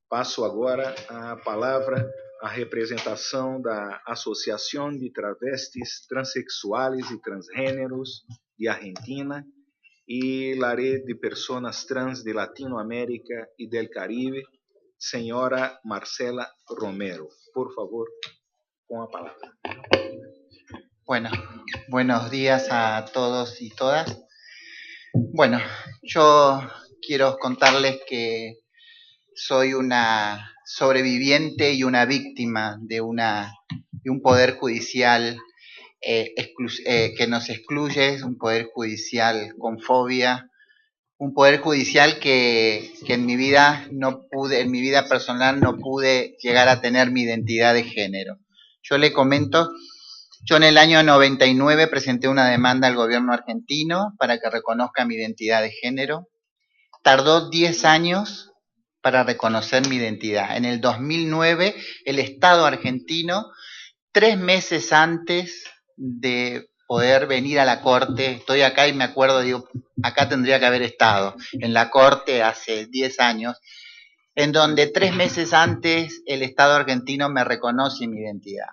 Passo agora a palavra à representação da Associação de Travestis, Transsexuales e Transgêneros de Argentina e la Red de Personas Trans de Latinoamérica e del Caribe, senhora Marcela Romero. Por favor, con la palabra. Bueno, buenos días a todos y todas. Bueno, yo quiero contarles que soy una sobreviviente y una víctima de un poder judicial que nos excluye, un poder judicial con fobia, un poder judicial que en mi vida en mi vida personal no pude llegar a tener mi identidad de género. Yo le comento, yo en el año 99 presenté una demanda al gobierno argentino para que reconozca mi identidad de género. Tardó 10 años para reconocer mi identidad. En el 2009, el Estado argentino, 3 meses antes de poder venir a la Corte, estoy acá y me acuerdo, digo, acá tendría que haber estado, en la Corte hace 10 años, en donde 3 meses antes el Estado argentino me reconoce mi identidad.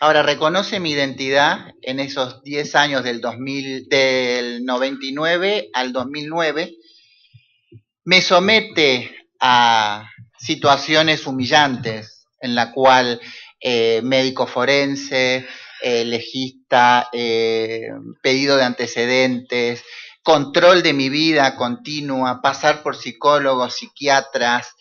Ahora, reconoce mi identidad en esos 10 años del 99 al 2009, me somete a situaciones humillantes en la cual médico forense, legista, pedido de antecedentes, control de mi vida continua, pasar por psicólogos, psiquiatras,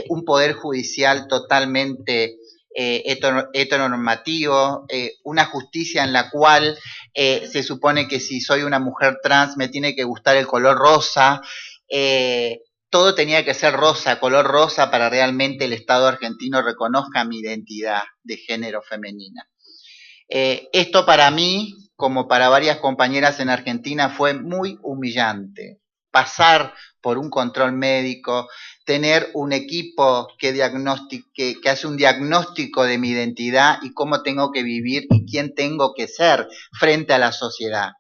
un poder judicial totalmente heteronormativo, una justicia en la cual se supone que si soy una mujer trans me tiene que gustar el color rosa, todo tenía que ser rosa, color rosa, para realmente el Estado argentino reconozca mi identidad de género femenina. Esto para mí, como para varias compañeras en Argentina, fue muy humillante. Pasar por un control médico, tener un equipo que hace un diagnóstico de mi identidad y cómo tengo que vivir y quién tengo que ser frente a la sociedad.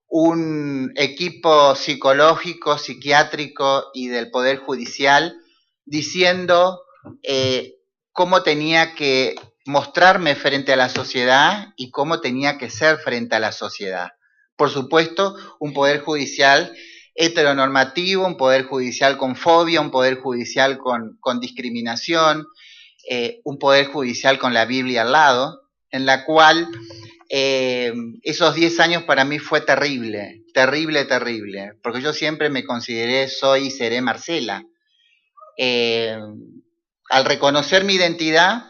Un equipo psicológico, psiquiátrico y del Poder Judicial diciendo cómo tenía que mostrarme frente a la sociedad y cómo tenía que ser frente a la sociedad. Por supuesto, un Poder Judicial heteronormativo, un Poder Judicial con fobia, un Poder Judicial con discriminación, un Poder Judicial con la Biblia al lado, en la cual esos 10 años para mí fue terrible, terrible, porque yo siempre me consideré, soy y seré Marcela. Al reconocer mi identidad,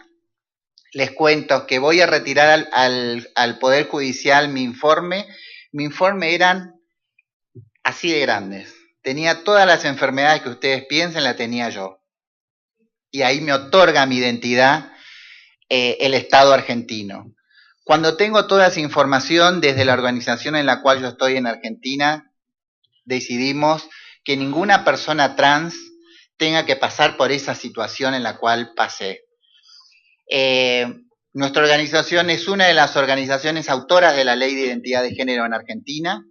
les cuento que voy a retirar al Poder Judicial mi informe eran así de grandes, tenía todas las enfermedades que ustedes piensen, la tenía yo, y ahí me otorga mi identidad el Estado argentino. Cuando tengo toda esa información desde la organización en la cual yo estoy en Argentina, decidimos que ninguna persona trans tenga que pasar por esa situación en la cual pasé. Nuestra organización es una de las organizaciones autoras de la Ley de Identidad de Género en Argentina.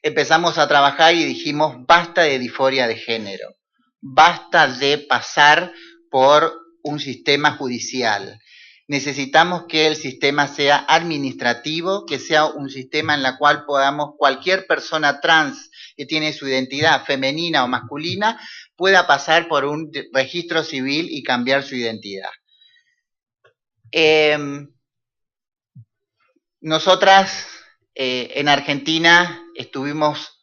Empezamos a trabajar y dijimos, basta de disforia de género, basta de pasar por un sistema judicial. Necesitamos que el sistema sea administrativo, que sea un sistema en el cual podamos, cualquier persona trans que tiene su identidad femenina o masculina, pueda pasar por un registro civil y cambiar su identidad. Nosotras en Argentina estuvimos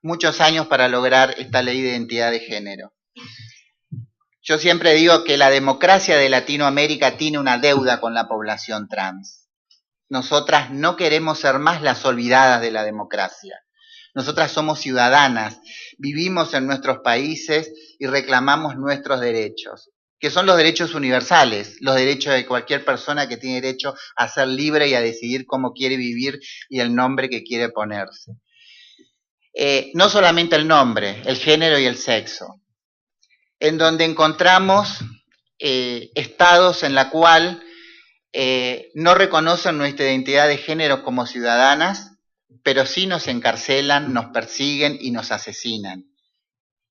muchos años para lograr esta ley de identidad de género. Yo siempre digo que la democracia de Latinoamérica tiene una deuda con la población trans. Nosotras no queremos ser más las olvidadas de la democracia. Nosotras somos ciudadanas, vivimos en nuestros países y reclamamos nuestros derechos, que son los derechos universales, los derechos de cualquier persona que tiene derecho a ser libre y a decidir cómo quiere vivir y el nombre que quiere ponerse. No solamente el nombre, el género y el sexo, en donde encontramos estados en la cual no reconocen nuestra identidad de género como ciudadanas, pero sí nos encarcelan, nos persiguen y nos asesinan.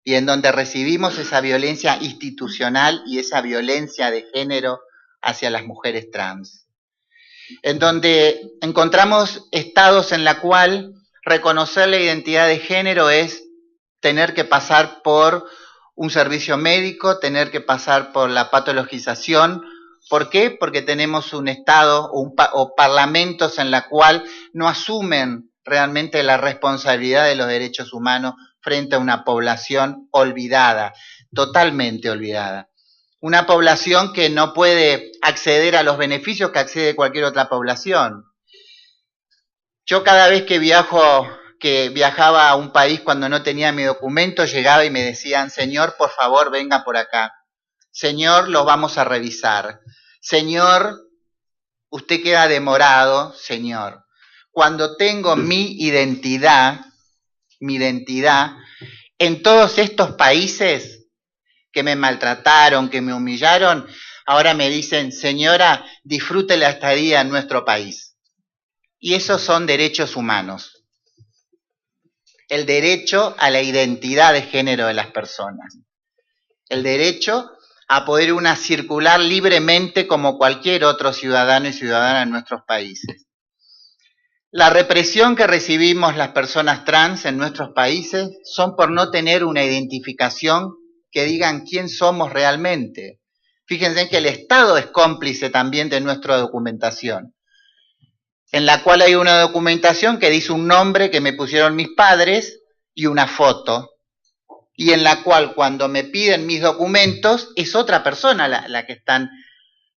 y en donde recibimos esa violencia institucional y esa violencia de género hacia las mujeres trans. En donde encontramos estados en la cual reconocer la identidad de género es tener que pasar por un servicio médico, tener que pasar por la patologización. ¿Por qué? Porque tenemos un estado o parlamentos en la cual no asumen realmente la responsabilidad de los derechos humanos frente a una población olvidada, totalmente olvidada. Una población que no puede acceder a los beneficios que accede cualquier otra población. Yo cada vez que viajaba a un país cuando no tenía mi documento, llegaba y me decían, señor, por favor, venga por acá. Señor, lo vamos a revisar. Señor, usted queda demorado, señor. Cuando tengo mi identidad, en todos estos países que me maltrataron, que me humillaron, ahora me dicen, señora, disfrute la estadía en nuestro país. Y esos son derechos humanos. El derecho a la identidad de género de las personas. El derecho a poder circular libremente como cualquier otro ciudadano y ciudadana en nuestros países. La represión que recibimos las personas trans en nuestros países son por no tener una identificación que digan quién somos realmente. Fíjense que el Estado es cómplice también de nuestra documentación, en la cual hay una documentación que dice un nombre que me pusieron mis padres y una foto, y en la cual cuando me piden mis documentos es otra persona la que están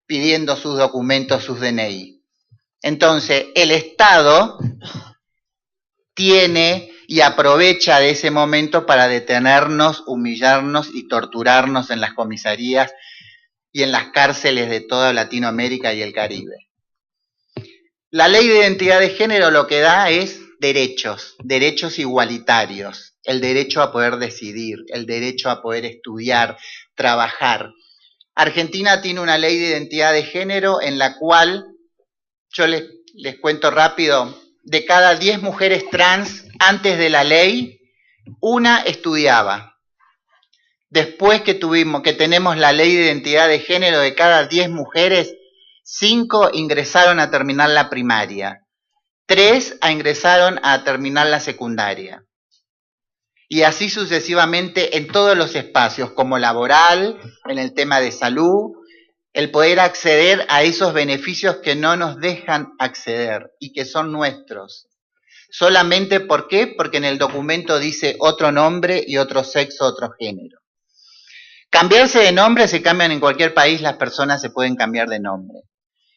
pidiendo sus documentos, sus DNI. Entonces, el Estado tiene y aprovecha de ese momento para detenernos, humillarnos y torturarnos en las comisarías y en las cárceles de toda Latinoamérica y el Caribe. La ley de identidad de género lo que da es derechos igualitarios, el derecho a poder decidir, el derecho a poder estudiar, trabajar. Argentina tiene una ley de identidad de género en la cual, yo les cuento rápido, de cada 10 mujeres trans antes de la ley, una estudiaba. Después que tenemos la ley de identidad de género, de cada 10 mujeres, 5 ingresaron a terminar la primaria, 3 ingresaron a terminar la secundaria. Y así sucesivamente en todos los espacios, como laboral, en el tema de salud, el poder acceder a esos beneficios que no nos dejan acceder y que son nuestros. Solamente, ¿por qué? Porque en el documento dice otro nombre y otro sexo, otro género. Cambiarse de nombre se cambian en cualquier país, las personas se pueden cambiar de nombre.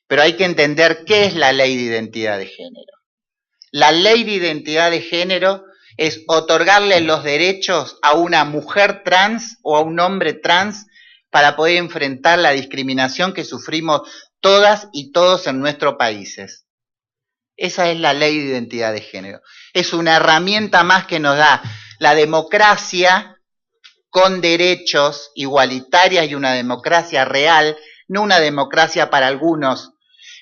Pero hay que entender qué es la ley de identidad de género. La ley de identidad de género es otorgarle los derechos a una mujer trans o a un hombre trans para poder enfrentar la discriminación que sufrimos todas y todos en nuestros países. Esa es la ley de identidad de género. Es una herramienta más que nos da la democracia con derechos igualitarias y una democracia real, no una democracia para algunos,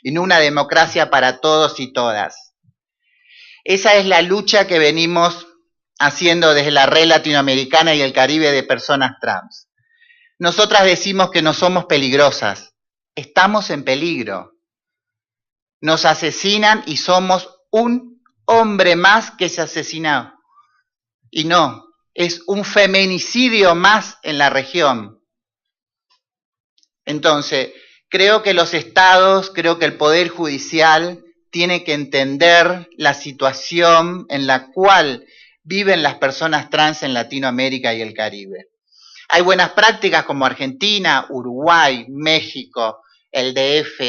y no una democracia para todos y todas. Esa es la lucha que venimos haciendo desde la red latinoamericana y el Caribe de personas trans. Nosotras decimos que no somos peligrosas, estamos en peligro. Nos asesinan y somos un hombre más que se asesinó. Y no, es un feminicidio más en la región. Entonces, creo que los estados, creo que el Poder Judicial tiene que entender la situación en la cual viven las personas trans en Latinoamérica y el Caribe. Hay buenas prácticas como Argentina, Uruguay, México, el DF,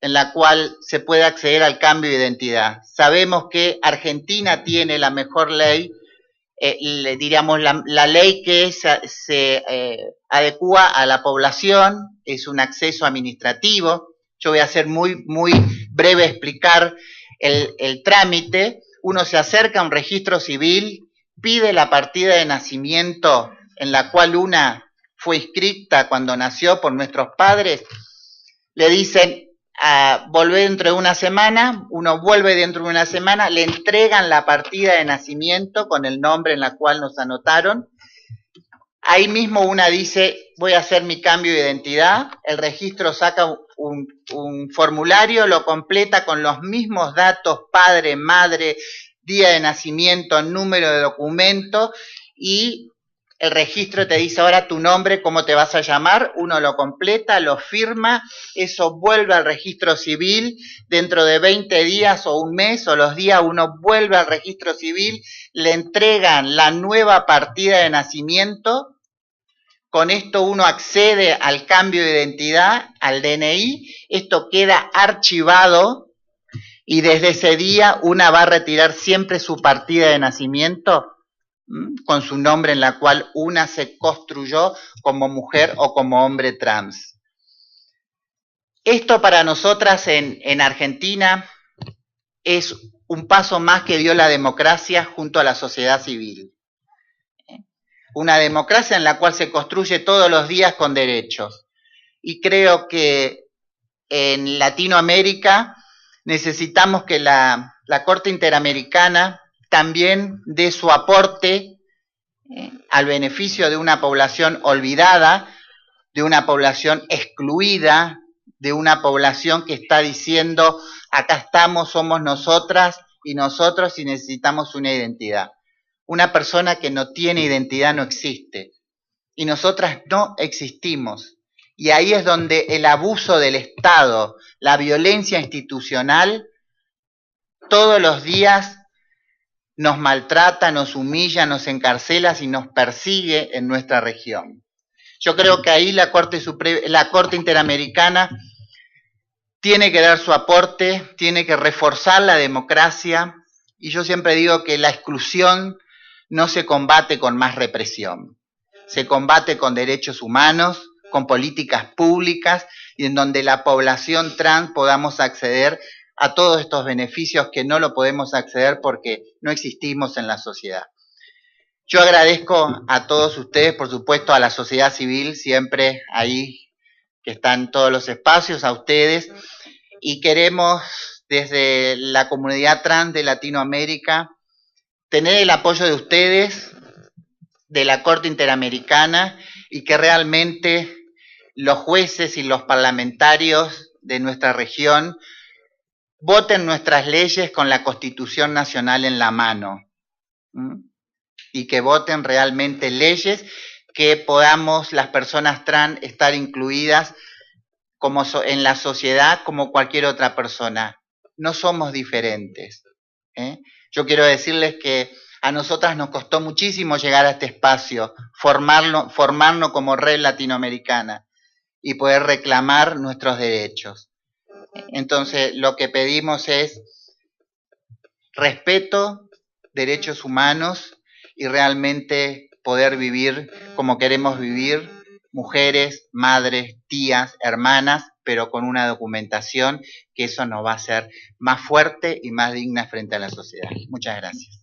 en la cual se puede acceder al cambio de identidad. Sabemos que Argentina tiene la mejor ley, diríamos la ley que se adecua a la población, es un acceso administrativo. Yo voy a hacer muy breve explicar el trámite. Uno se acerca a un registro civil, pide la partida de nacimiento en la cual una fue inscrita cuando nació por nuestros padres, le dicen, volvé dentro de una semana, uno vuelve dentro de una semana, le entregan la partida de nacimiento con el nombre en la cual nos anotaron, ahí mismo una dice, voy a hacer mi cambio de identidad, el registro saca un formulario, lo completa con los mismos datos, padre, madre, día de nacimiento, número de documento, y el registro te dice ahora tu nombre, cómo te vas a llamar, uno lo completa, lo firma, eso vuelve al registro civil, dentro de 20 días o un mes o los días uno vuelve al registro civil, le entregan la nueva partida de nacimiento, con esto uno accede al cambio de identidad, al DNI, esto queda archivado y desde ese día una va a retirar siempre su partida de nacimiento con su nombre en la cual una se construyó como mujer o como hombre trans. Esto para nosotras en Argentina es un paso más que dio la democracia junto a la sociedad civil. Una democracia en la cual se construye todos los días con derechos. Y creo que en Latinoamérica necesitamos que la Corte Interamericana también dé su aporte al beneficio de una población olvidada, de una población excluida, de una población que está diciendo, acá estamos, somos nosotras y nosotros y necesitamos una identidad. Una persona que no tiene identidad no existe y nosotras no existimos. Y ahí es donde el abuso del Estado, la violencia institucional, todos los días nos maltrata, nos humilla, nos encarcela y nos persigue en nuestra región. Yo creo que ahí la Corte Interamericana tiene que dar su aporte, tiene que reforzar la democracia, y yo siempre digo que la exclusión no se combate con más represión, se combate con derechos humanos, con políticas públicas, y en donde la población trans podamos acceder a todos estos beneficios que no lo podemos acceder porque no existimos en la sociedad. Yo agradezco a todos ustedes, por supuesto a la sociedad civil, siempre ahí que están en todos los espacios, a ustedes, y queremos desde la comunidad trans de Latinoamérica tener el apoyo de ustedes, de la Corte Interamericana, y que realmente los jueces y los parlamentarios de nuestra región voten nuestras leyes con la Constitución Nacional en la mano, y que voten realmente leyes que podamos las personas trans estar incluidas como en la sociedad como cualquier otra persona. No somos diferentes. Yo quiero decirles que a nosotras nos costó muchísimo llegar a este espacio, formarnos como red latinoamericana y poder reclamar nuestros derechos. Entonces, lo que pedimos es respeto, derechos humanos y realmente poder vivir como queremos vivir, mujeres, madres, tías, hermanas, pero con una documentación que eso nos va a hacer más fuerte y más digna frente a la sociedad. Muchas gracias.